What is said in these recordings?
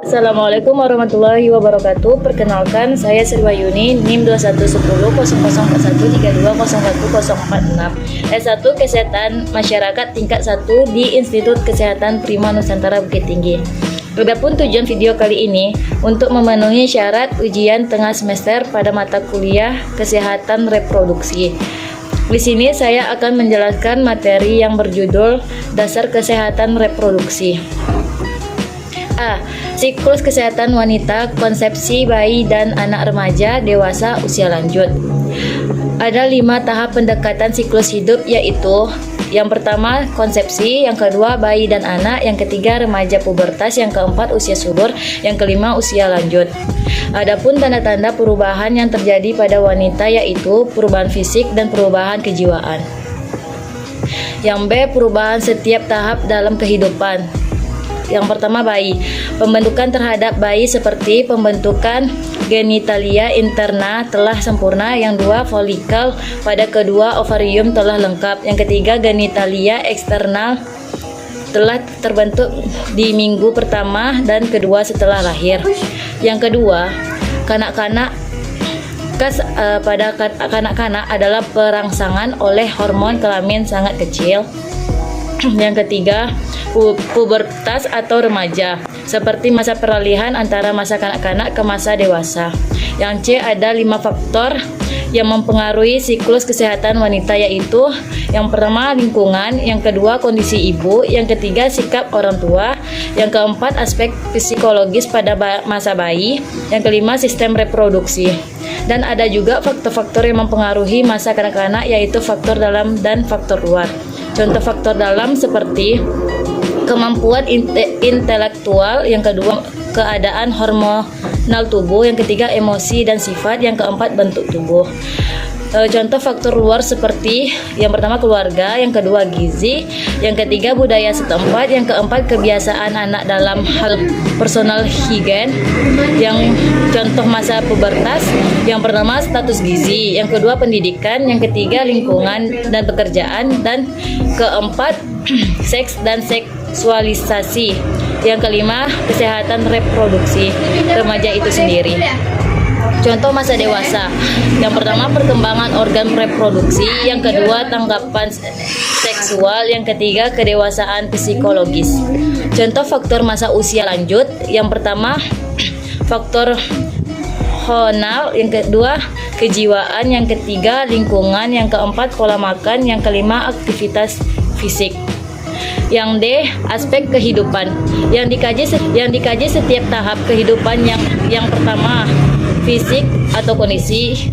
Assalamualaikum warahmatullahi wabarakatuh. Perkenalkan, saya Sri Wahyuni, NIM 21100001320146, S1 Kesehatan Masyarakat tingkat 1 di Institut Kesehatan Prima Nusantara Bukit Tinggi. Adapun tujuan video kali ini untuk memenuhi syarat ujian tengah semester pada mata kuliah Kesehatan Reproduksi. Di sini saya akan menjelaskan materi yang berjudul Dasar Kesehatan Reproduksi. A. Siklus kesehatan wanita, konsepsi, bayi, dan anak remaja, dewasa, usia lanjut. Ada 5 tahap pendekatan siklus hidup, yaitu yang pertama konsepsi, yang kedua bayi dan anak, yang ketiga remaja pubertas, yang keempat usia subur, yang kelima usia lanjut. Adapun tanda-tanda perubahan yang terjadi pada wanita yaitu perubahan fisik dan perubahan kejiwaan. Yang B. Perubahan setiap tahap dalam kehidupan. Yang pertama bayi, pembentukan terhadap bayi seperti pembentukan genitalia interna telah sempurna. Yang dua, folikel pada kedua ovarium telah lengkap. Yang ketiga, genitalia eksternal telah terbentuk di minggu pertama dan kedua setelah lahir. Yang kedua, kanak-kanak pada kanak-kanak adalah perangsangan oleh hormon kelamin sangat kecil. Yang ketiga, pubertas atau remaja, seperti masa peralihan antara masa kanak-kanak ke masa dewasa. Yang C, ada 5 faktor yang mempengaruhi siklus kesehatan wanita, yaitu yang pertama lingkungan, yang kedua kondisi ibu, yang ketiga sikap orang tua, yang keempat aspek psikologis pada masa bayi, yang kelima sistem reproduksi. Dan ada juga faktor-faktor yang mempengaruhi masa kanak-kanak, yaitu faktor dalam dan faktor luar. Contoh faktor dalam seperti kemampuan intelektual, yang kedua keadaan hormonal tubuh, yang ketiga emosi dan sifat, yang keempat bentuk tubuh. Contoh faktor luar seperti yang pertama keluarga, yang kedua gizi, yang ketiga budaya setempat, yang keempat kebiasaan anak dalam hal personal hygiene. Yang contoh masa pubertas, yang pertama status gizi, yang kedua pendidikan, yang ketiga lingkungan dan pekerjaan, dan keempat seks dan seksualisasi. Yang kelima kesehatan reproduksi remaja itu sendiri. Contoh masa dewasa, yang pertama perkembangan organ reproduksi, yang kedua tanggapan seksual, yang ketiga kedewasaan psikologis. Contoh faktor masa usia lanjut, yang pertama faktor hormonal, yang kedua kejiwaan, yang ketiga lingkungan, yang keempat pola makan, yang kelima aktivitas fisik. Yang D, aspek kehidupan, yang dikaji setiap tahap kehidupan. Yang pertama fisik atau kondisi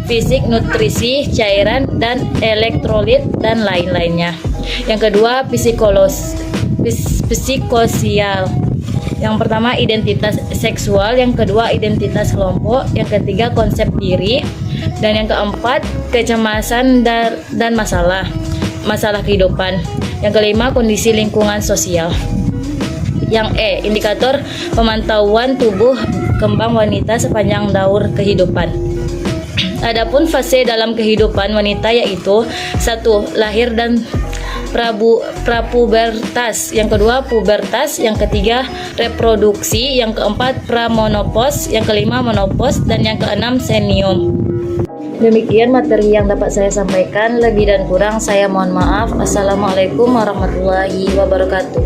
fisik, nutrisi, cairan dan elektrolit dan lain-lainnya. Yang kedua psikososial. Yang pertama identitas seksual, yang kedua identitas kelompok, yang ketiga konsep diri, dan yang keempat kecemasan dan masalah kehidupan. Yang kelima kondisi lingkungan sosial. Yang E, indikator pemantauan tubuh kembang wanita sepanjang daur kehidupan. Adapun fase dalam kehidupan wanita yaitu 1. Lahir dan prapubertas, yang kedua pubertas, yang ketiga reproduksi, yang keempat pramonopos, yang kelima monopos, dan yang keenam senium. Demikian materi yang dapat saya sampaikan, lebih dan kurang saya mohon maaf. Assalamualaikum warahmatullahi wabarakatuh.